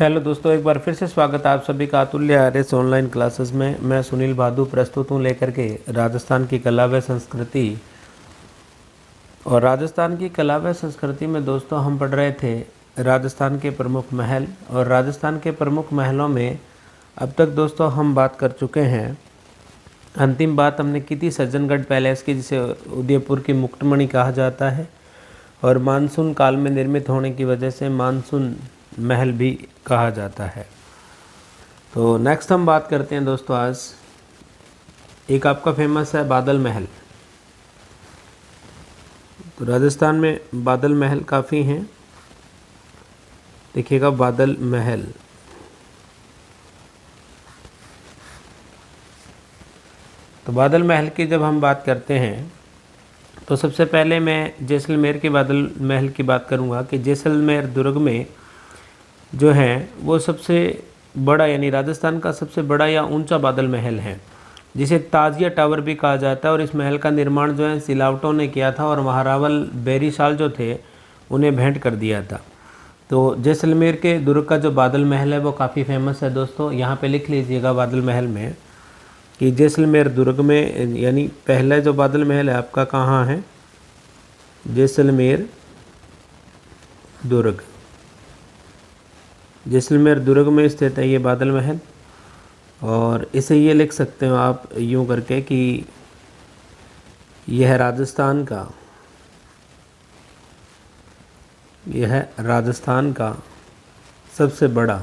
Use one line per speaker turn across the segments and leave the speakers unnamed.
Hello दोस्तों, एक बार फिर से स्वागत है आप सभी का अतुल्य आर्यस ऑनलाइन क्लासेस में। मैं सुनील भादु प्रस्तुत हूँ लेकर के राजस्थान की कला व संस्कृति। और राजस्थान की कला व संस्कृति में दोस्तों हम पढ़ रहे थे राजस्थान के प्रमुख महल। और राजस्थान के प्रमुख महलों में अब तक दोस्तों हम बात कर चुके हैं। अंतिम बात हमने की थी सज्जनगढ़ पैलेस की, जिसे उदयपुर की मुक्तमणि कहा जाता है और मानसून काल में निर्मित होने की वजह से मानसून महल भी कहा जाता है। तो नेक्स्ट हम बात करते हैं दोस्तों, आज एक आपका फेमस है बादल महल। तो राजस्थान में बादल महल काफ़ी हैं। देखिएगा बादल महल, तो बादल महल की जब हम बात करते हैं तो सबसे पहले मैं जैसलमेर के बादल महल की बात करूंगा कि जैसलमेर दुर्ग में जो है वो सबसे बड़ा यानी राजस्थान का सबसे बड़ा या ऊंचा बादल महल है, जिसे ताजिया टावर भी कहा जाता है। और इस महल का निर्माण जो है सिलावटों ने किया था और महारावल बेरीशाल जो थे उन्हें भेंट कर दिया था। तो जैसलमेर के दुर्ग का जो बादल महल है वो काफ़ी फेमस है दोस्तों। यहाँ पे लिख लीजिएगा बादल महल में कि जैसलमेर दुर्ग में, यानी पहला जो बादल महल है आपका कहाँ है, जैसलमेर दुर्ग। जैसलमेर दुर्ग में स्थित है ये बादल महल। और इसे ये लिख सकते हो आप यूँ करके कि यह राजस्थान का सबसे बड़ा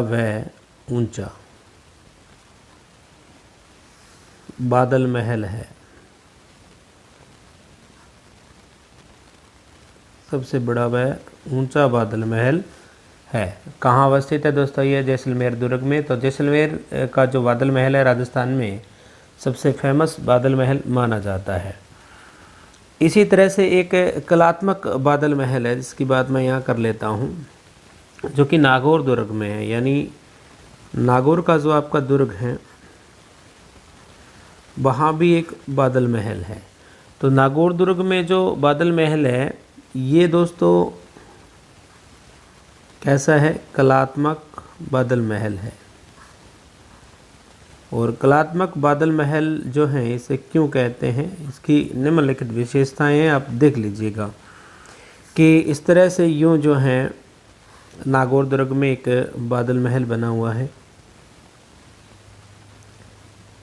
व ऊंचा बादल महल है। सबसे बड़ा व ऊंचा बादल महल है। कहाँ अवस्थित है दोस्तों ये, जैसलमेर दुर्ग में। तो जैसलमेर का जो बादल महल है राजस्थान में सबसे फेमस बादल महल माना जाता है। इसी तरह से एक कलात्मक बादल महल है जिसकी बात मैं यहाँ कर लेता हूँ, जो कि नागौर दुर्ग में है। यानी नागौर का जो आपका दुर्ग है वहाँ भी एक बादल महल है। तो नागौर दुर्ग में जो बादल महल है ये दोस्तों कैसा है, कलात्मक बादल महल है। और कलात्मक बादल महल जो है इसे क्यों कहते हैं, इसकी निम्नलिखित विशेषताएं हैं, आप देख लीजिएगा कि इस तरह से यूँ जो है नागौर दुर्ग में एक बादल महल बना हुआ है।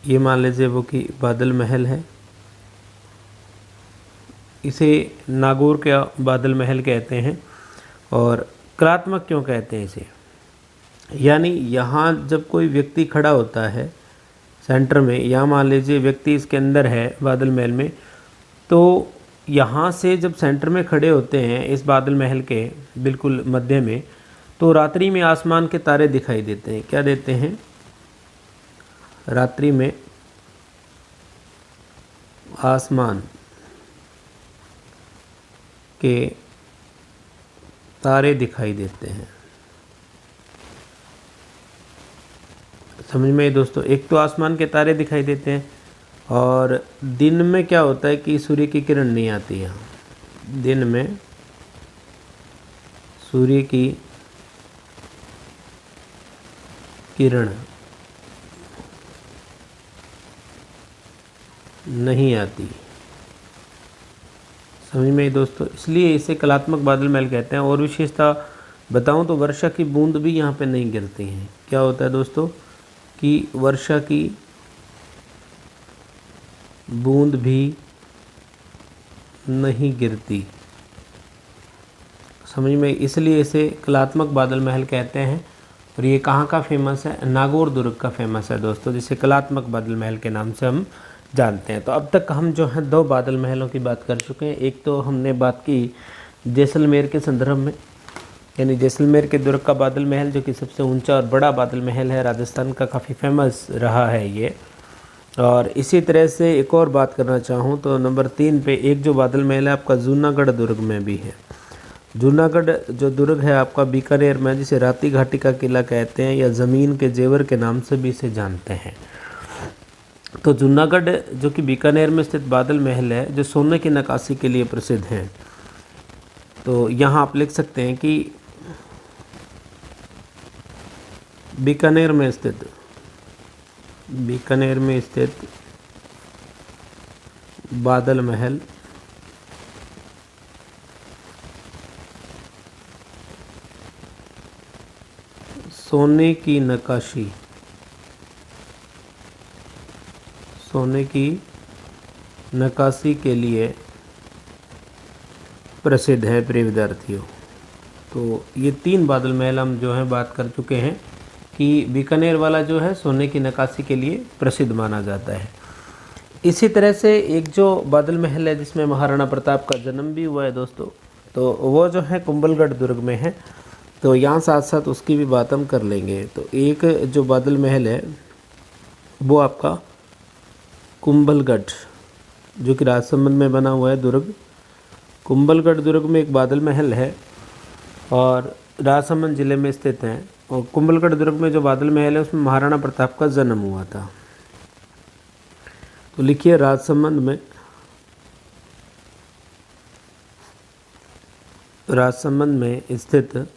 ये मान लीजिए वो कि बादल महल है, इसे नागौर का बादल महल कहते हैं। और कलात्मक क्यों कहते हैं इसे, यानी यहाँ जब कोई व्यक्ति खड़ा होता है सेंटर में, या मान लीजिए व्यक्ति इसके अंदर है बादल महल में, तो यहाँ से जब सेंटर में खड़े होते हैं इस बादल महल के बिल्कुल मध्य में, तो रात्रि में आसमान के तारे दिखाई देते हैं। क्या देते हैं, रात्रि में आसमान के तारे दिखाई देते हैं। समझ में आई दोस्तों, एक तो आसमान के तारे दिखाई देते हैं और दिन में क्या होता है कि सूर्य की किरण नहीं आती है। दिन में सूर्य की किरण नहीं आती। समझ में आई दोस्तों, इसलिए इसे कलात्मक बादल महल कहते हैं। और विशेषता बताऊं तो वर्षा की बूंद भी यहाँ पे नहीं गिरती हैं। क्या होता है दोस्तों कि वर्षा की बूंद भी नहीं गिरती। समझ में, इसलिए इसे कलात्मक बादल महल कहते हैं। और ये कहाँ का फेमस है, नागौर दुर्ग का फेमस है दोस्तों, जिसे कलात्मक बादल महल के नाम से हम जानते हैं। तो अब तक हम जो है दो बादल महलों की बात कर चुके हैं। एक तो हमने बात की जैसलमेर के संदर्भ में, यानी जैसलमेर के दुर्ग का बादल महल जो कि सबसे ऊंचा और बड़ा बादल महल है, राजस्थान का काफ़ी फेमस रहा है ये। और इसी तरह से एक और बात करना चाहूँ तो नंबर 3 पे एक जो बादल महल है आपका जूनागढ़ दुर्ग में भी है। जूनागढ़ जो दुर्ग है आपका बीकानेर में, जिसे राती घाटी का किला कहते हैं या ज़मीन के जेवर के नाम से भी इसे जानते हैं। तो जूनागढ़ जो कि बीकानेर में स्थित बादल महल है, जो सोने की नक्काशी के लिए प्रसिद्ध हैं। तो यहाँ आप लिख सकते हैं कि बीकानेर में स्थित बादल महल सोने की नक्काशी के लिए प्रसिद्ध है प्रिय विद्यार्थियों। तो ये 3 बादल महल हम जो है बात कर चुके हैं कि बीकानेर वाला जो है सोने की नक्काशी के लिए प्रसिद्ध माना जाता है। इसी तरह से एक जो बादल महल है जिसमें महाराणा प्रताप का जन्म भी हुआ है दोस्तों, तो वो जो है कुंभलगढ़ दुर्ग में है। तो यहाँ साथ साथ उसकी भी बात हम कर लेंगे। तो एक जो बादल महल है वो आपका कुंभलगढ़, जो कि राजसमंद में बना हुआ है दुर्ग। कुंभलगढ़ दुर्ग में एक बादल महल है और राजसमंद जिले में स्थित है। और कुंभलगढ़ दुर्ग में जो बादल महल है उसमें महाराणा प्रताप का जन्म हुआ था। तो लिखिए राजसमंद में स्थित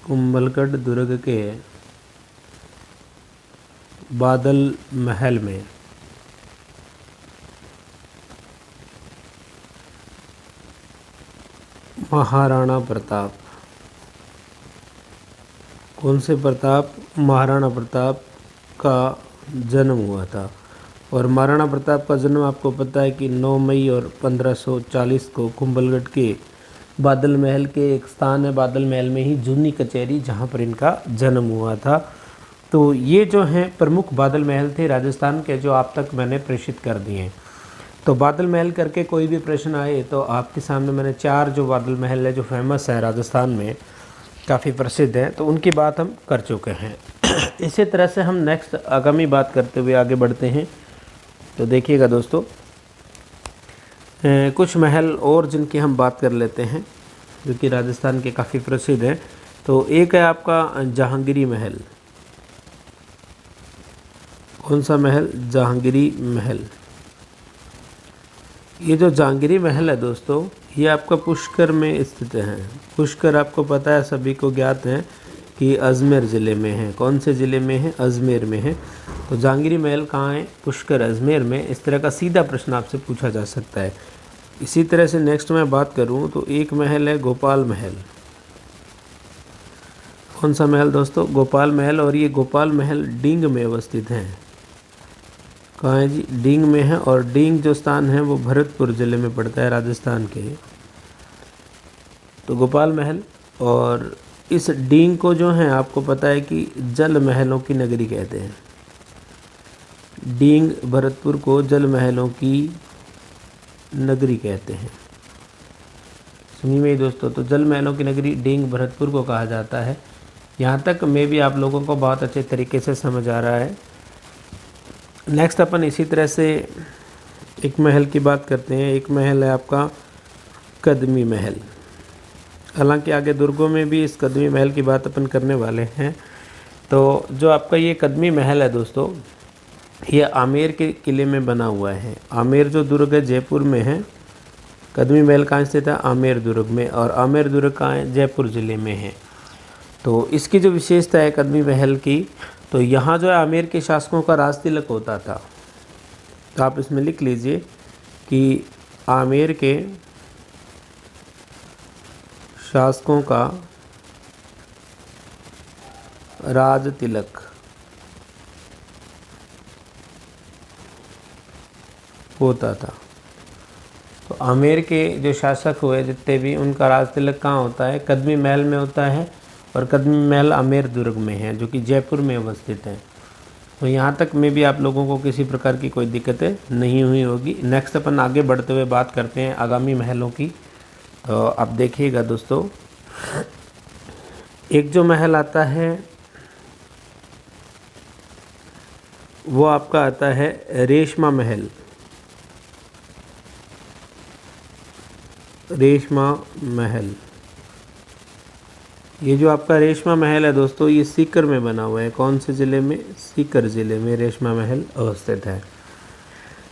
कुंभलगढ़ दुर्ग के बादल महल में महाराणा प्रताप, कौन से प्रताप? महाराणा प्रताप का जन्म हुआ था। और महाराणा प्रताप का जन्म आपको पता है कि 9 मई और 1540 को कुंभलगढ़ के बादल महल के एक स्थान है, बादल महल में ही जूनी कचहरी, जहाँ पर इनका जन्म हुआ था। तो ये जो हैं प्रमुख बादल महल थे राजस्थान के, जो आप तक मैंने प्रेषित कर दिए हैं। तो बादल महल करके कोई भी प्रश्न आए तो आपके सामने मैंने 4 जो बादल महल है जो फेमस है राजस्थान में, काफ़ी प्रसिद्ध हैं, तो उनकी बात हम कर चुके हैं। इसी तरह से हम नेक्स्ट आगामी बात करते हुए आगे बढ़ते हैं। तो देखिएगा दोस्तों, कुछ महल और जिनकी हम बात कर लेते हैं जो कि राजस्थान के काफ़ी प्रसिद्ध हैं। तो एक है आपका जहांगीरी महल। कौन सा महल? जहांगीरी महल। ये जो जहांगीरी महल है दोस्तों, ये आपका पुष्कर में स्थित है। पुष्कर आपको पता है, सभी को ज्ञात है कि अजमेर ज़िले में है। कौन से ज़िले में है? अजमेर में है। तो जहांगीरी महल कहाँ है? पुष्कर, अजमेर में। इस तरह का सीधा प्रश्न आपसे पूछा जा सकता है। इसी तरह से नेक्स्ट मैं बात करूँ तो एक महल है गोपाल महल। कौन सा महल दोस्तों? गोपाल महल। और ये गोपाल महल डींग में अवस्थित है। कहाँ है जी? डींग में है। और डींग जो स्थान है वो भरतपुर ज़िले में पड़ता है, राजस्थान के। तो गोपाल महल, और इस डींग को जो है आपको पता है कि जल महलों की नगरी कहते हैं। डींग भरतपुर को जल महलों की नगरी कहते हैं। सुनिए मेरे दोस्तों, तो जल महलों की नगरी डींग भरतपुर को कहा जाता है। यहाँ तक में भी आप लोगों को बहुत अच्छे तरीके से समझ आ रहा है। नेक्स्ट अपन इसी तरह से एक महल की बात करते हैं। एक महल है आपका कदमी महल। हालांकि आगे दुर्गों में भी इस कदमी महल की बात अपन करने वाले हैं। तो जो आपका ये कदमी महल है दोस्तों, ये आमेर के किले में बना हुआ है। आमेर जो दुर्ग है जयपुर में है। कदमी महल कहाँ स्थित है? आमेर दुर्ग में। और आमेर दुर्ग कहाँ है? जयपुर ज़िले में है। तो इसकी जो विशेषता है कदमी महल की, तो यहाँ जो है आमेर के शासकों का राज तिलक होता था। तो आप इसमें लिख लीजिए कि आमेर के शासकों का राज तिलक होता था। तो आमेर के जो शासक हुए जितने भी, उनका राज तिलक कहाँ होता है? कदमी महल में होता है। और कदमी महल आमेर दुर्ग में है, जो कि जयपुर में अवस्थित है। तो यहाँ तक में भी आप लोगों को किसी प्रकार की कोई दिक्कतें नहीं हुई होगी। नेक्स्ट अपन आगे बढ़ते हुए बात करते हैं आगामी महलों की। तो आप देखिएगा दोस्तों, एक जो महल आता है वो आपका आता है रेशमा महल। रेशमा महल ये जो आपका रेशमा महल है दोस्तों, ये सीकर में बना हुआ है। कौन से ज़िले में? सीकर ज़िले में रेशमा महल अवस्थित है।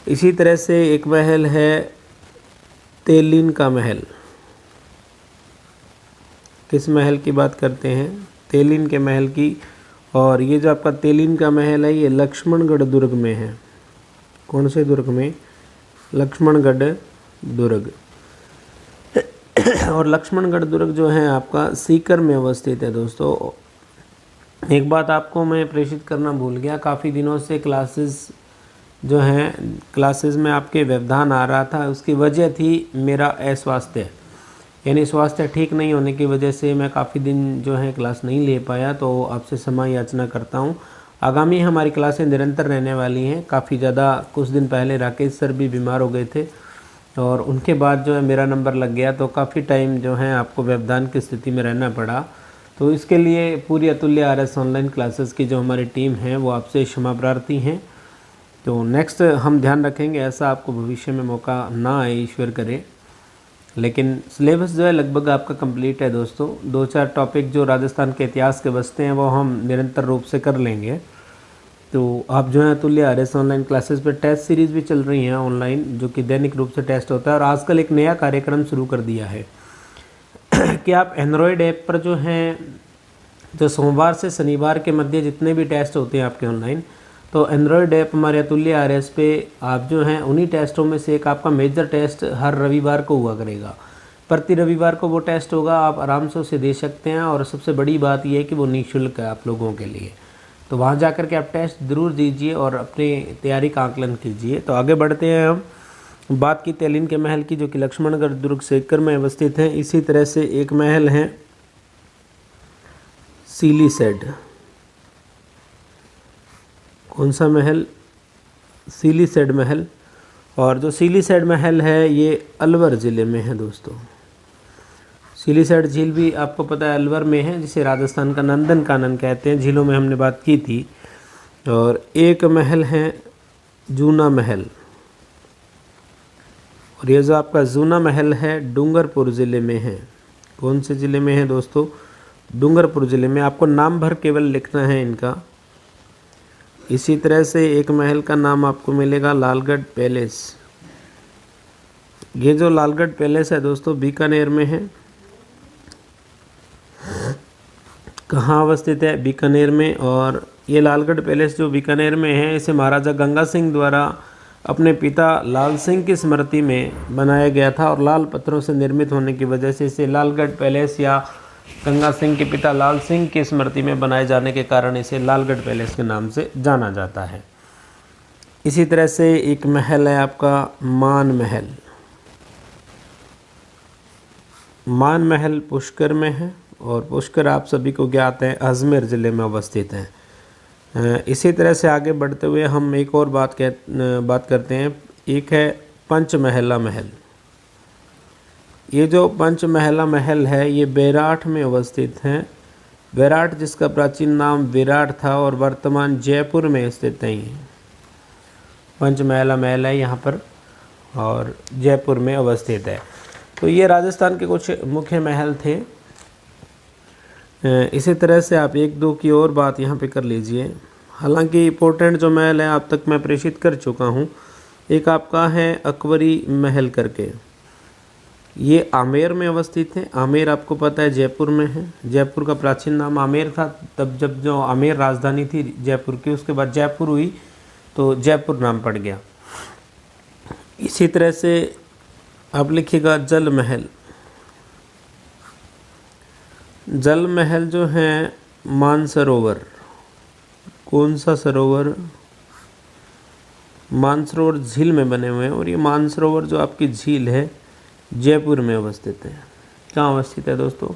इसी तरह से एक महल है तेलिन का महल। किस महल की बात करते हैं? तेलिन के महल की। और ये जो आपका तेलिन का महल है ये लक्ष्मणगढ़ दुर्ग में है। कौन से दुर्ग में? लक्ष्मणगढ़ दुर्ग। और लक्ष्मणगढ़ दुर्ग जो है आपका सीकर में अवस्थित है दोस्तों। एक बात आपको मैं प्रेषित करना भूल गया, काफ़ी दिनों से क्लासेस जो हैं, क्लासेस में आपके व्यवधान आ रहा था। उसकी वजह थी मेरा अस्वास्थ्य, यानी स्वास्थ्य ठीक नहीं होने की वजह से मैं काफ़ी दिन जो है क्लास नहीं ले पाया। तो आपसे क्षमा याचना करता हूँ। आगामी हमारी क्लासें निरंतर रहने वाली हैं। काफ़ी ज़्यादा कुछ दिन पहले राकेश सर भी बीमार हो गए थे और उनके बाद जो है मेरा नंबर लग गया, तो काफ़ी टाइम जो है आपको व्यवधान की स्थिति में रहना पड़ा। तो इसके लिए पूरी अतुल्य RS ऑनलाइन क्लासेस की जो हमारी टीम है वो आपसे क्षमा प्रार्थी हैं। तो नेक्स्ट हम ध्यान रखेंगे ऐसा आपको भविष्य में मौका ना आए, ईश्वर करे। लेकिन सिलेबस जो है लगभग आपका कंप्लीट है दोस्तों। 2-4 टॉपिक जो राजस्थान के इतिहास के बचते हैं वो हम निरंतर रूप से कर लेंगे। तो आप जो है अतुल्य RS ऑनलाइन क्लासेस पे टेस्ट सीरीज़ भी चल रही हैं ऑनलाइन, जो कि दैनिक रूप से टेस्ट होता है। और आजकल एक नया कार्यक्रम शुरू कर दिया है कि आप एंड्रॉयड ऐप पर जो हैं, जो सोमवार से शनिवार के मध्य जितने भी टेस्ट होते हैं आपके ऑनलाइन, तो एंड्रॉयड ऐप हमारे अतुल्य RS पे आप जो हैं उन्हीं टेस्टों में से एक आपका मेजर टेस्ट हर रविवार को हुआ करेगा। प्रति रविवार को वो टेस्ट होगा, आप आराम से उसे दे सकते हैं। और सबसे बड़ी बात यह है कि वो निःशुल्क है आप लोगों के लिए। तो वहाँ जाकर के आप टेस्ट ज़रूर दीजिए और अपनी तैयारी का आकलन कीजिए। तो आगे बढ़ते हैं हम। बात की तेलिन के महल की, जो कि लक्ष्मणगढ़ दुर्ग सीकर में अवस्थित है। इसी तरह से एक महल है सीलीसेड। कौन सा महल? सीलीसेड महल। और जो सीलीसेड महल है ये अलवर ज़िले में है दोस्तों। सीलीसेड झील भी आपको पता है अलवर में है, जिसे राजस्थान का नंदन कानन कहते हैं। झीलों में हमने बात की थी। और एक महल है जूना महल। और ये जो आपका जूना महल है डूंगरपुर ज़िले में है। कौन से ज़िले में है दोस्तों? डूंगरपुर ज़िले में। आपको नाम भर केवल लिखना है इनका। इसी तरह से एक महल का नाम आपको मिलेगा लालगढ़ पैलेस। ये जो लालगढ़ पैलेस है दोस्तों बीकानेर में है। कहाँ अवस्थित है? बीकानेर में। और ये लालगढ़ पैलेस जो बीकानेर में है, इसे महाराजा गंगा सिंह द्वारा अपने पिता लाल सिंह की स्मृति में बनाया गया था। और लाल पत्थरों से निर्मित होने की वजह से इसे लालगढ़ पैलेस, या गंगा सिंह के पिता लाल सिंह की स्मृति में बनाए जाने के कारण इसे लालगढ़ पैलेस के नाम से जाना जाता है। इसी तरह से एक महल है आपका मान महल। मान महल पुष्कर में है। और पुष्कर आप सभी को ज्ञात है अजमेर ज़िले में अवस्थित है। इसी तरह से आगे बढ़ते हुए हम एक और बात करते हैं। एक है पंचमहला महल। ये जो पंचमहला महल है ये बेराठ में अवस्थित है। बेराठ जिसका प्राचीन नाम विराट था और वर्तमान जयपुर में स्थित है। ये पंचमहला महल है यहाँ पर और जयपुर में अवस्थित है। तो ये राजस्थान के कुछ मुख्य महल थे। इसी तरह से आप एक दो की और बात यहाँ पे कर लीजिए। हालांकि इम्पोर्टेंट जो महल है आप तक मैं प्रेषित कर चुका हूँ। एक आपका है अकबरी महल करके, ये आमेर में अवस्थित है। आमेर आपको पता है जयपुर में है। जयपुर का प्राचीन नाम आमेर था, तब जब जो आमेर राजधानी थी जयपुर की, उसके बाद जयपुर हुई तो जयपुर नाम पड़ गया। इसी तरह से आप लिखिएगा जल महल। जल महल जो है मानसरोवर। कौन सा सरोवर? मानसरोवर झील में बने हुए हैं। और ये मानसरोवर जो आपकी झील है जयपुर में अवस्थित है। कहाँ अवस्थित है दोस्तों?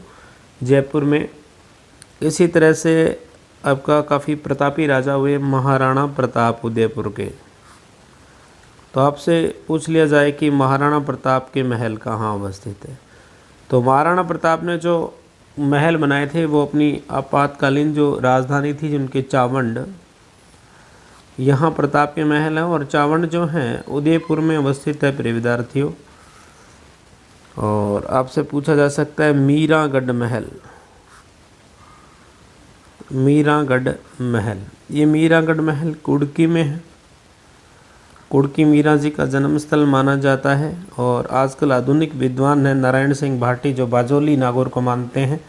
जयपुर में। इसी तरह से आपका काफ़ी प्रतापी राजा हुए महाराणा प्रताप उदयपुर के। तो आपसे पूछ लिया जाए कि महाराणा प्रताप के महल कहाँ अवस्थित है, तो महाराणा प्रताप ने जो महल बनाए थे वो अपनी आपातकालीन जो राजधानी थी जिनके चावंड, यहाँ प्रताप के महल हैं। और चावंड जो हैं उदयपुर में अवस्थित है प्रिय विद्यार्थियों। और आपसे पूछा जा सकता है मीरागढ़ महल। मीरागढ़ महल। ये मीरागढ़ महल कुड़की में है। कुड़की मीरा जी का जन्म स्थल माना जाता है और आजकल आधुनिक विद्वान हैं नारायण सिंह भाटी जो बाजोली नागौर को मानते हैं,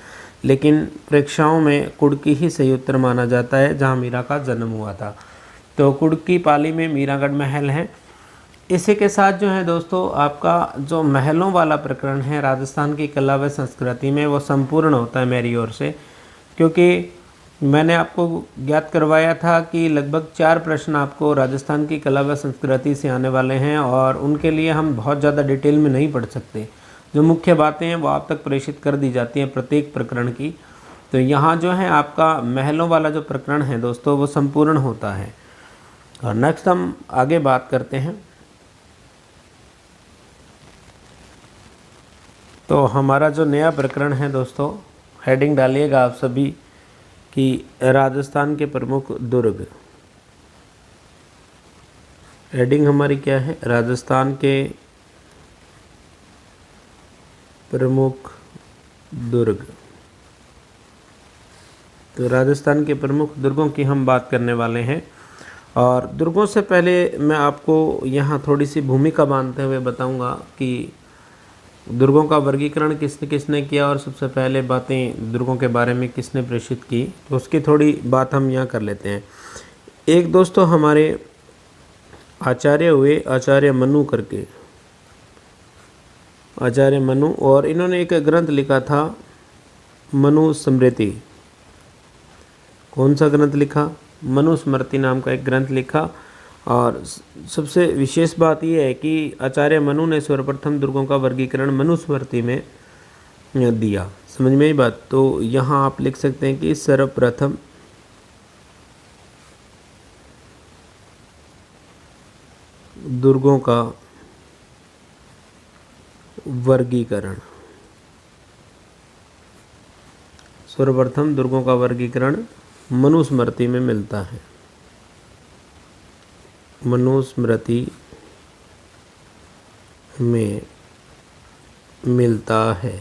लेकिन परीक्षाओं में कुड़की ही सही उत्तर माना जाता है जहां मीरा का जन्म हुआ था। तो कुड़की पाली में मीरागढ़ महल है। इसी के साथ जो है दोस्तों आपका जो महलों वाला प्रकरण है राजस्थान की कला व संस्कृति में वो संपूर्ण होता है मेरी ओर से, क्योंकि मैंने आपको ज्ञात करवाया था कि लगभग 4 प्रश्न आपको राजस्थान की कला व संस्कृति से आने वाले हैं और उनके लिए हम बहुत ज़्यादा डिटेल में नहीं पढ़ सकते। जो मुख्य बातें हैं वो आप तक प्रेषित कर दी जाती हैं प्रत्येक प्रकरण की। तो यहाँ जो है आपका महलों वाला जो प्रकरण है दोस्तों वो संपूर्ण होता है। और नेक्स्ट हम आगे बात करते हैं। तो हमारा जो नया प्रकरण है दोस्तों, हेडिंग डालिएगा आप सभी कि राजस्थान के प्रमुख दुर्ग। हेडिंग हमारी क्या है? राजस्थान के प्रमुख दुर्ग। तो राजस्थान के प्रमुख दुर्गों की हम बात करने वाले हैं। और दुर्गों से पहले मैं आपको यहाँ थोड़ी सी भूमिका बांधते हुए बताऊंगा कि दुर्गों का वर्गीकरण किसने किसने किया और सबसे पहले बातें दुर्गों के बारे में किसने प्रेषित की, तो उसकी थोड़ी बात हम यहाँ कर लेते हैं। एक दोस्तों हमारे आचार्य हुए, आचार्य मनु करके, आचार्य मनु, और इन्होंने एक ग्रंथ लिखा था मनुस्मृति। कौन सा ग्रंथ लिखा? मनुस्मृति नाम का एक ग्रंथ लिखा। और सबसे विशेष बात यह है कि आचार्य मनु ने सर्वप्रथम दुर्गों का वर्गीकरण मनुस्मृति में दिया। समझ में आई बात? तो यहाँ आप लिख सकते हैं कि सर्वप्रथम दुर्गों का वर्गीकरण, सर्वप्रथम दुर्गों का वर्गीकरण मनुस्मृति में मिलता है। मनुस्मृति में मिलता है।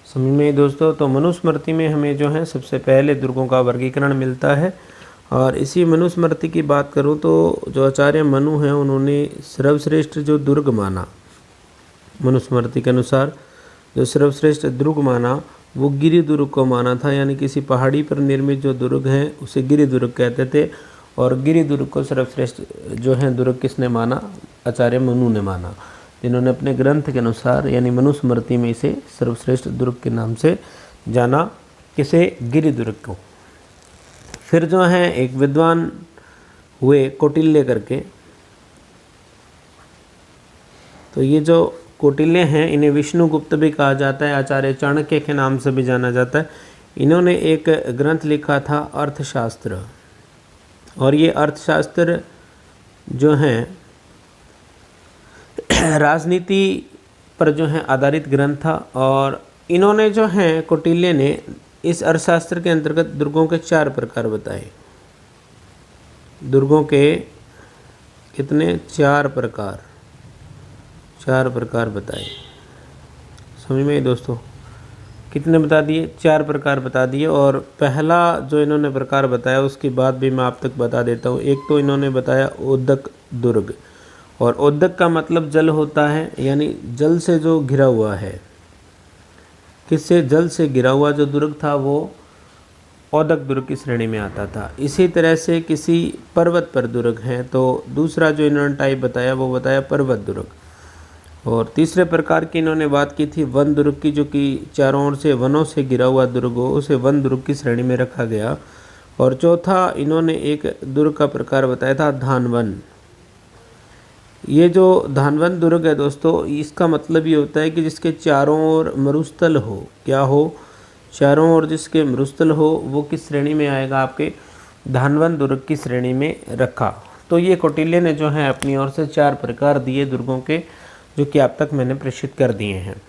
समझ में दोस्तों? तो मनुस्मृति में हमें जो है सबसे पहले दुर्गों का वर्गीकरण मिलता है। और इसी मनुस्मृति की बात करूं तो जो आचार्य मनु हैं उन्होंने सर्वश्रेष्ठ जो दुर्ग माना, मनुस्मृति के अनुसार जो सर्वश्रेष्ठ दुर्ग माना वो गिरि दुर्ग को माना था। यानी किसी पहाड़ी पर निर्मित जो दुर्ग हैं उसे गिरि दुर्ग कहते थे। और गिरि दुर्ग को सर्वश्रेष्ठ जो है दुर्ग किसने माना? आचार्य मनु ने माना, जिन्होंने अपने ग्रंथ के अनुसार यानी मनुस्मृति में इसे सर्वश्रेष्ठ दुर्ग के नाम से जाना। किसे? गिरि दुर्ग को। फिर जो है एक विद्वान हुए कौटिल्य करके। तो ये जो कौटिल्य हैं इन्हें विष्णुगुप्त भी कहा जाता है, आचार्य चाणक्य के नाम से भी जाना जाता है। इन्होंने एक ग्रंथ लिखा था अर्थशास्त्र। और ये अर्थशास्त्र जो है राजनीति पर जो है आधारित ग्रंथ था। और इन्होंने जो है कौटिल्य ने इस अर्थशास्त्र के अंतर्गत दुर्गों के 4 प्रकार बताए। दुर्गों के कितने? 4 प्रकार, 4 प्रकार बताए। समझ में दोस्तों? कितने बता दिए? 4 प्रकार बता दिए। और पहला जो इन्होंने प्रकार बताया उसकी बात भी मैं आप तक बता देता हूँ। एक तो इन्होंने बताया ओदक दुर्ग। और ओदक का मतलब जल होता है, यानी जल से जो घिरा हुआ है। किससे? जल से घिरा हुआ जो दुर्ग था वो ओदक दुर्ग की श्रेणी में आता था। इसी तरह से किसी पर्वत पर दुर्ग है तो दूसरा जो इन्होंने टाइप बताया वो बताया पर्वत दुर्ग। और तीसरे प्रकार की इन्होंने बात की थी वन दुर्ग की, जो कि चारों ओर से वनों से घिरा हुआ दुर्ग हो, उसे वन दुर्ग की श्रेणी में रखा गया। और चौथा इन्होंने एक दुर्ग का प्रकार बताया था धानवन। ये जो धानवन दुर्ग है दोस्तों, इसका मतलब ये होता है कि जिसके चारों ओर मरुस्थल हो। क्या हो? चारों ओर जिसके मरुस्थल हो वो किस श्रेणी में आएगा? आपके धानवन दुर्ग की श्रेणी में रखा। तो ये कौटिल्य ने जो है अपनी ओर से 4 प्रकार दिए दुर्गों के, जो कि आप तक मैंने प्रेषित कर दिए हैं।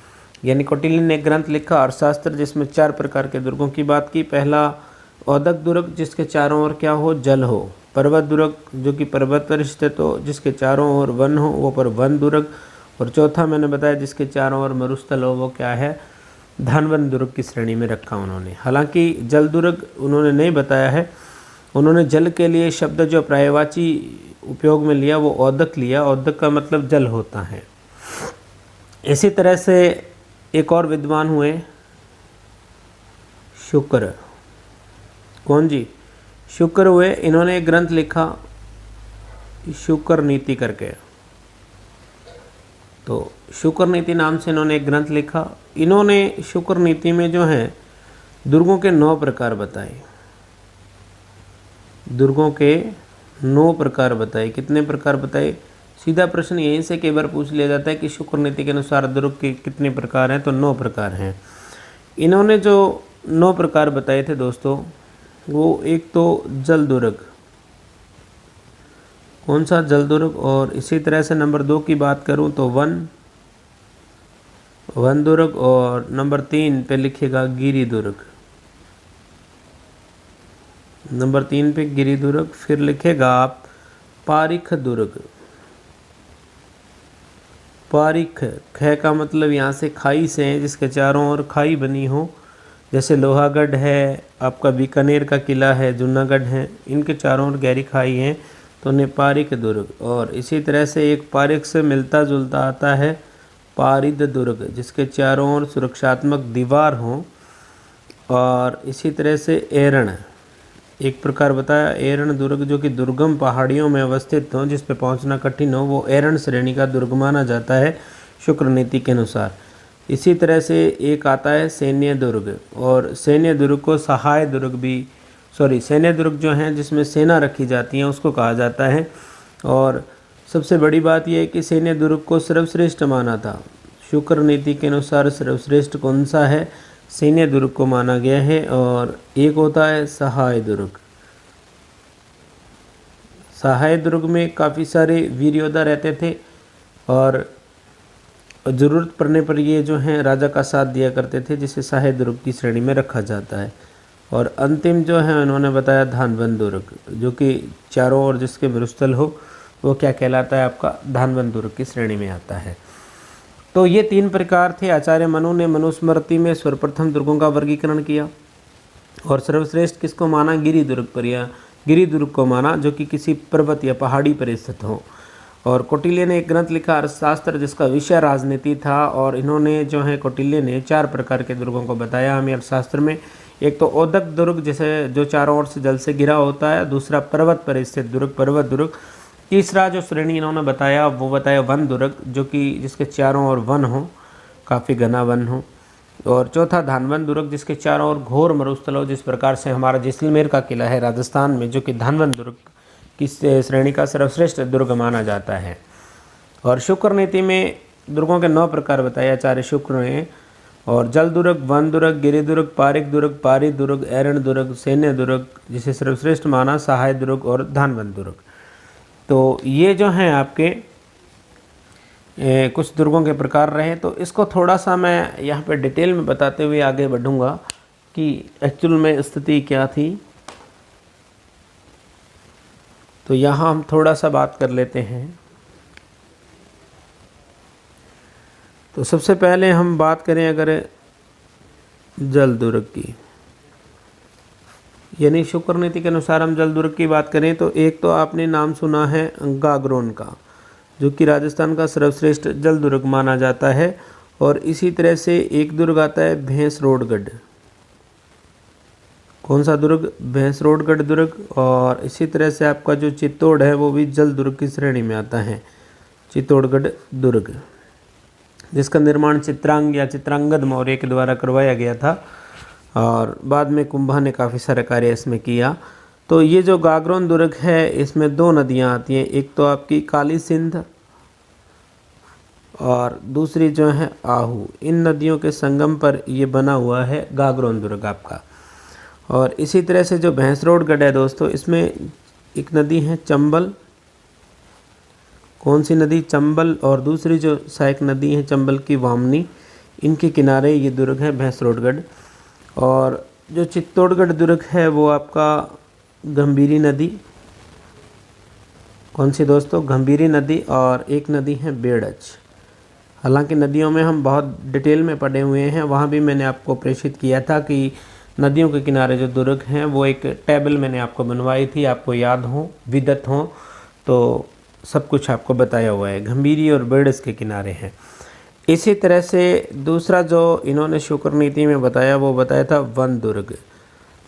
यानी कौटिल्य ने एक ग्रंथ लिखा अर्थशास्त्र जिसमें 4 प्रकार के दुर्गों की बात की। पहला ओदक दुर्ग जिसके चारों ओर क्या हो? जल हो। पर्वत दुर्ग जो कि पर्वत पर स्थित हो, जिसके चारों ओर वन हो, वो पर वन दुर्ग। और चौथा मैंने बताया जिसके चारों ओर मरुस्थल हो, वो क्या है? धानवन दुर्ग की श्रेणी में रखा उन्होंने। हालांकि जल दुर्ग उन्होंने नहीं बताया है, उन्होंने जल के लिए शब्द जो पर्यायवाची उपयोग में लिया वो औदक लिया। औदक का मतलब जल होता है। इसी तरह से एक और विद्वान हुए शुक्र। कौन जी? शुक्र हुए। इन्होंने एक ग्रंथ लिखा शुक्र नीति करके। तो शुक्र नीति नाम से इन्होंने एक ग्रंथ लिखा। इन्होंने शुक्र नीति में जो है दुर्गों के 9 प्रकार बताए। दुर्गों के 9 प्रकार बताए। कितने प्रकार बताए? सीधा प्रश्न यहीं से कई बार पूछ लिया जाता है कि शुक्र नीति के अनुसार दुर्ग के कितने प्रकार हैं, तो 9 प्रकार हैं। इन्होंने जो 9 प्रकार बताए थे दोस्तों, वो एक तो जल दुर्ग। कौन सा? जल दुर्ग। और इसी तरह से नंबर 2 की बात करूं तो वन दुर्ग। और नंबर 3 पे लिखिएगा गिरि दुर्ग। नंबर 3 पे गिरि दुर्ग। फिर लिखेगा आप पारिख दुर्ग। पारिख, ख का मतलब यहाँ से खाई से है, जिसके चारों ओर खाई बनी हो। जैसे लोहागढ़ है, आपका बीकानेर का किला है, जूनागढ़ है, इनके चारों ओर गहरी खाई है, तो उन्हें पारिक दुर्ग। और इसी तरह से एक पारिक से मिलता जुलता आता है पारिद दुर्ग, जिसके चारों ओर सुरक्षात्मक दीवार हो। और इसी तरह से एरण, एक प्रकार बताया एरण दुर्ग, जो कि दुर्गम पहाड़ियों में अवस्थित हो, जिस पे पहुंचना कठिन हो, वो एरण श्रेणी का दुर्ग माना जाता है शुक्र नीति के अनुसार। इसी तरह से एक आता है सैन्य दुर्ग। और सैन्य दुर्ग को सहाय दुर्ग भी, सैन्य दुर्ग जो हैं जिसमें सेना रखी जाती है, उसको कहा जाता है। और सबसे बड़ी बात यह है कि सैन्य दुर्ग को सर्वश्रेष्ठ माना था। शुक्र नीति के अनुसार सर्वश्रेष्ठ कौन सा है? सैन्य दुर्ग को माना गया है। और एक होता है सहाय दुर्ग। सहाय दुर्ग में काफ़ी सारे वीर योद्धा रहते थे और ज़रूरत पड़ने पर ये जो हैं राजा का साथ दिया करते थे, जिसे सहाय दुर्ग की श्रेणी में रखा जाता है। और अंतिम जो है उन्होंने बताया धानवन दुर्ग, जो कि चारों ओर जिसके मरुस्थल हो, वो क्या कहलाता है? आपका धानवन दुर्ग की श्रेणी में आता है। तो ये 3 प्रकार थे। आचार्य मनु ने मनुस्मृति में सर्वप्रथम दुर्गों का वर्गीकरण किया और सर्वश्रेष्ठ किसको माना? गिरि दुर्ग पर, या गिरि दुर्ग को माना, जो कि किसी पर्वत या पहाड़ी पर स्थित हो। और कौटिल्य ने एक ग्रंथ लिखा अर्थशास्त्र, जिसका विषय राजनीति था। और इन्होंने जो है कौटिल्य ने 4 प्रकार के दुर्गों को बताया हमें अर्थशास्त्र में। एक तो औदक दुर्ग, जैसे जो चारों ओर से जल से घिरा होता है। दूसरा पर्वत पर स्थित दुर्ग, पर्वत दुर्ग। तीसरा जो श्रेणी इन्होंने बताया वो बताया वन दुर्ग, जो कि जिसके चारों ओर वन हो, काफ़ी घना वन हो। और चौथा धानवन दुर्ग, जिसके चारों ओर घोर मरुस्थल हो, जिस प्रकार से हमारा जैसलमेर का किला है राजस्थान में, जो कि धानवन दुर्ग की श्रेणी का सर्वश्रेष्ठ दुर्ग माना जाता है। और शुक्र नीति में दुर्गों के 9 प्रकार बताए आचार्य शुक्र ने। और जल दुर्ग, वन दुर्ग, गिरि दुर्ग, पारिक दुर्ग, पारी दुर्ग, एरण दुर्ग, सैन्य दुर्ग, जिसे सर्वश्रेष्ठ माना सहाय दुर्ग, और धानवन दुर्ग। तो ये जो हैं आपके कुछ दुर्गों के प्रकार रहे। तो इसको थोड़ा सा मैं यहाँ पे डिटेल में बताते हुए आगे बढ़ूँगा कि एक्चुअल में स्थिति क्या थी। तो यहाँ हम थोड़ा सा बात कर लेते हैं। तो सबसे पहले हम बात करें अगर जल दुर्ग की, यानी शुक्र नीति के अनुसार हम जल दुर्ग की बात करें तो एक तो आपने नाम सुना है गागरोन का, जो कि राजस्थान का सर्वश्रेष्ठ जल दुर्ग माना जाता है। और इसी तरह से एक दुर्ग आता है भैंसरोडगढ़। कौन सा दुर्ग? भैंसरोडगढ़ दुर्ग। और इसी तरह से आपका जो चित्तौड़ है वो भी जल दुर्ग की श्रेणी में आता है, चित्तौड़गढ़ दुर्ग, जिसका निर्माण चित्रांग या चित्रांगद मौर्य के द्वारा करवाया गया था। और बाद में कुंभा ने काफ़ी सारा कार्य इसमें किया। तो ये जो गागरोन दुर्ग है, इसमें 2 नदियाँ आती हैं, एक तो आपकी काली सिंध और दूसरी जो है आहू। इन नदियों के संगम पर ये बना हुआ है गागरोन दुर्ग आपका। और इसी तरह से जो भैंसरोडगढ़ है दोस्तों, इसमें एक नदी है चंबल। कौन सी नदी? चंबल। और दूसरी जो सहायक नदी है चंबल की वामनी, इनके किनारे ये दुर्ग है भैंसरोडगढ़। और जो चित्तौड़गढ़ दुर्ग है वो आपका गंभीरी नदी। कौन सी दोस्तों? गंभीरी नदी। और एक नदी है बेड़च। हालांकि नदियों में हम बहुत डिटेल में पढ़े हुए हैं, वहाँ भी मैंने आपको प्रेषित किया था कि नदियों के किनारे जो दुर्ग हैं वो एक टेबल मैंने आपको बनवाई थी, आपको याद हो, विदत हो, तो सब कुछ आपको बताया हुआ है। गंभीरी और बेड़स के किनारे हैं। इसी तरह से दूसरा जो इन्होंने शुक्र नीति में बताया वो बताया था वन दुर्ग।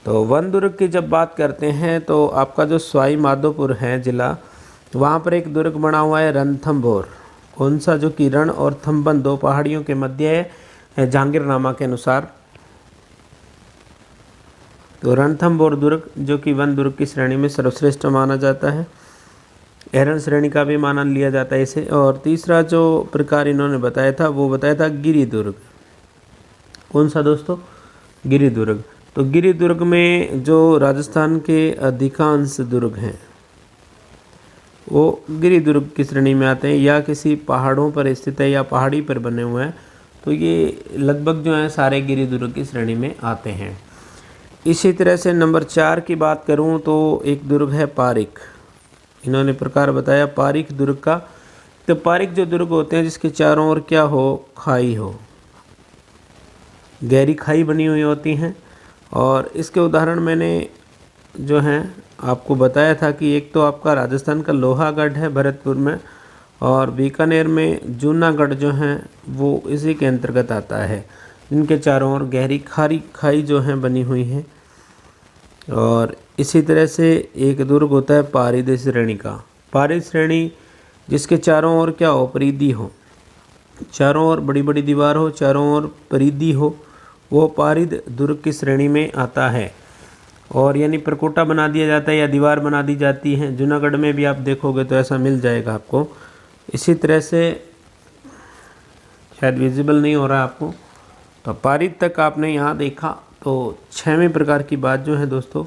तो वन दुर्ग की जब बात करते हैं तो आपका जो सवाई माधोपुर है ज़िला, वहाँ पर एक दुर्ग बना हुआ है रणथंभौर। कौन सा? जो कि रण और थंबन दो पहाड़ियों के मध्य है जहांगीरनामा के अनुसार। तो रणथंभौर दुर्ग जो कि वन दुर्ग की श्रेणी में सर्वश्रेष्ठ माना जाता है, एरन श्रेणी का भी माना लिया जाता है इसे। और तीसरा जो प्रकार इन्होंने बताया था वो बताया था गिरि दुर्ग। कौन सा दोस्तों? गिरि दुर्ग। तो गिरि दुर्ग में जो राजस्थान के अधिकांश दुर्ग हैं वो गिरि दुर्ग की श्रेणी में आते हैं, या किसी पहाड़ों पर स्थित है या पहाड़ी पर बने हुए हैं, तो ये लगभग जो है सारे गिरि दुर्ग की श्रेणी में आते हैं। इसी तरह से नंबर 4 की बात करूं तो एक दुर्ग है पारिक। इन्होंने प्रकार बताया पारिक दुर्ग का। तो पारिक जो दुर्ग होते हैं जिसके चारों ओर क्या हो? खाई हो, गहरी खाई बनी हुई होती हैं। और इसके उदाहरण मैंने जो हैं आपको बताया था कि एक तो आपका राजस्थान का लोहागढ़ है भरतपुर में, और बीकानेर में जूनागढ़ जो हैं वो इसी के अंतर्गत आता है, जिनके चारों ओर गहरी खारी खाई जो है बनी हुई है। और इसी तरह से एक दुर्ग होता है पारिद श्रेणी का। पारिद श्रेणी जिसके चारों ओर क्या हो? परिधि हो, चारों ओर बड़ी बड़ी दीवार हो, चारों ओर परिधि हो, वो पारिद दुर्ग की श्रेणी में आता है। और यानी परकोटा बना दिया जाता है या दीवार बना दी जाती है। जूनागढ़ में भी आप देखोगे तो ऐसा मिल जाएगा आपको। इसी तरह से शायद विजिबल नहीं हो रहा है आपको, तो पारिद तक आपने यहाँ देखा। तो 6वें प्रकार की बात जो है दोस्तों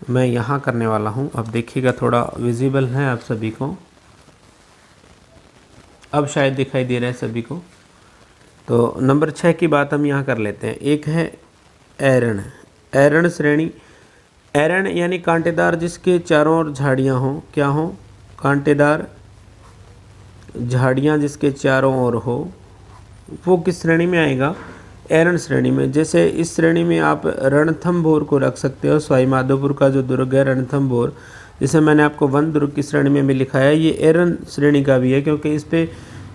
मैं यहाँ करने वाला हूँ। अब देखिएगा, थोड़ा विजिबल है आप सभी को, अब शायद दिखाई दे रहा है सभी को। तो नंबर 6 की बात हम यहाँ कर लेते हैं। एक है एरण, एरण श्रेणी। एरण यानी कांटेदार जिसके चारों ओर झाड़ियाँ हों। क्या हों? कांटेदार झाड़ियाँ जिसके चारों ओर हो, वो किस श्रेणी में आएगा? एरण श्रेणी में। जैसे इस श्रेणी में आप रणथंभौर को रख सकते हो। सवाई माधोपुर का जो दुर्ग है रणथंभौर, जिसे मैंने आपको वन दुर्ग की श्रेणी में भी लिखा है, ये एरण श्रेणी का भी है, क्योंकि इस पे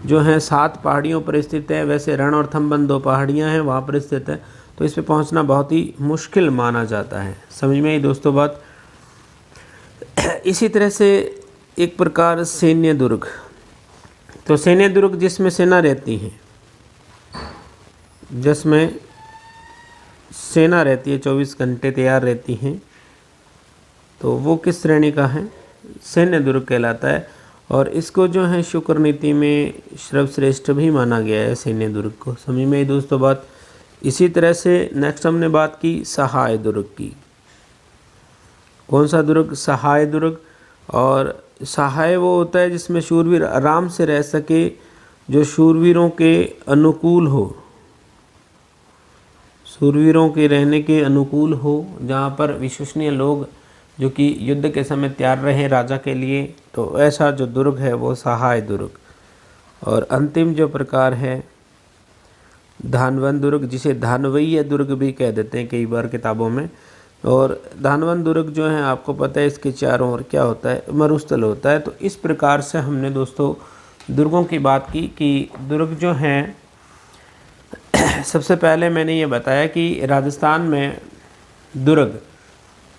जो है 7 पहाड़ियों पर स्थित है। वैसे रण और थंबन 2 पहाड़ियाँ हैं वहाँ पर स्थित है, तो इस पे पहुँचना बहुत ही मुश्किल माना जाता है। समझ में आई दोस्तों बात? इसी तरह से एक प्रकार सैन्य दुर्ग। तो सैन्य दुर्ग जिसमें सेना रहती है, जिसमें सेना रहती है, 24 घंटे तैयार रहती हैं, तो वो किस श्रेणी का है? सैन्य दुर्ग कहलाता है। और इसको जो है शुक्र नीति में सर्वश्रेष्ठ भी माना गया है सैन्य दुर्ग को। समझ में आई दोस्तों बात? इसी तरह से नेक्स्ट हमने बात की सहाय दुर्ग की। कौन सा दुर्ग? सहाय दुर्ग। और सहाय वो होता है जिसमें शूरवीर आराम से रह सके, जो शूरवीरों के अनुकूल हो, शूरवीरों के रहने के अनुकूल हो, जहाँ पर विश्वसनीय लोग जो कि युद्ध के समय तैयार रहे राजा के लिए, तो ऐसा जो दुर्ग है वो सहाय दुर्ग। और अंतिम जो प्रकार है धानवन दुर्ग, जिसे धानवैया दुर्ग भी कह देते हैं कई बार किताबों में। और धानवन दुर्ग जो है आपको पता है इसके चारों ओर क्या होता है? मरुस्थल होता है। तो इस प्रकार से हमने दोस्तों दुर्गों की बात की कि दुर्ग जो हैं सबसे पहले मैंने ये बताया कि राजस्थान में दुर्ग,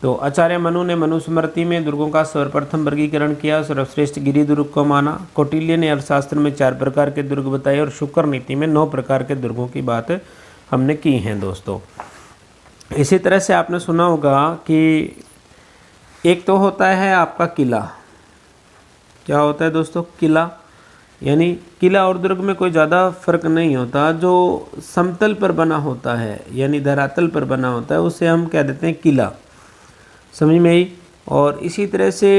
तो आचार्य मनु ने मनुस्मृति में दुर्गों का सर्वप्रथम वर्गीकरण किया, सर्वश्रेष्ठ गिरि दुर्ग को माना। कौटिल्य ने अर्थशास्त्र में 4 प्रकार के दुर्ग बताए, और शुक्र नीति में 9 प्रकार के दुर्गों की बात हमने की हैं दोस्तों। इसी तरह से आपने सुना होगा कि एक तो होता है आपका किला। क्या होता है दोस्तों? किला। यानी किला और दुर्ग में कोई ज़्यादा फर्क नहीं होता। जो समतल पर बना होता है यानी धरातल पर बना होता है उसे हम कह देते हैं किला। समझ में आई? और इसी तरह से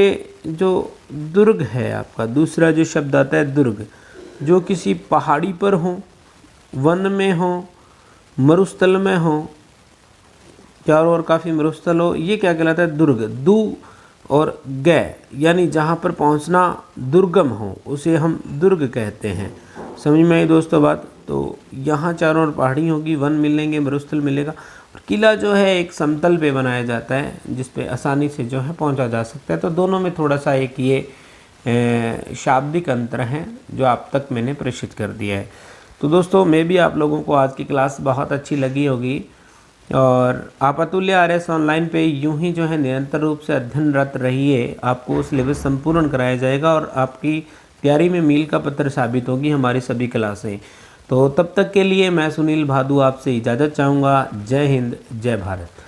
जो दुर्ग है आपका, दूसरा जो शब्द आता है दुर्ग, जो किसी पहाड़ी पर हो, वन में हो, मरुस्थल में हो, चारों ओर काफ़ी मरुस्थल हो, ये क्या कहलाता है? दुर्ग। दू और गै यानी जहाँ पर पहुँचना दुर्गम हो उसे हम दुर्ग कहते हैं। समझ में आई दोस्तों बात। तो यहाँ चारों ओर पहाड़ी होगी, वन मिलेंगे, मरुस्थल मिलेगा, और किला जो है एक समतल पे बनाया जाता है जिस पे आसानी से जो है पहुँचा जा सकता है। तो दोनों में थोड़ा सा एक ये शाब्दिक अंतर है जो आप तक मैंने प्रेषित कर दिया है। तो दोस्तों मैं भी आप लोगों को आज की क्लास बहुत अच्छी लगी होगी, और आप अतुल्य आरएस ऑनलाइन पे यूं ही जो है निरंतर रूप से अध्ययनरत रहिए। आपको सिलेबस संपूर्ण कराया जाएगा और आपकी तैयारी में मील का पत्थर साबित होगी हमारी सभी क्लासें। तो तब तक के लिए मैं सुनील भादु आपसे इजाज़त चाहूँगा। जय हिंद, जय भारत।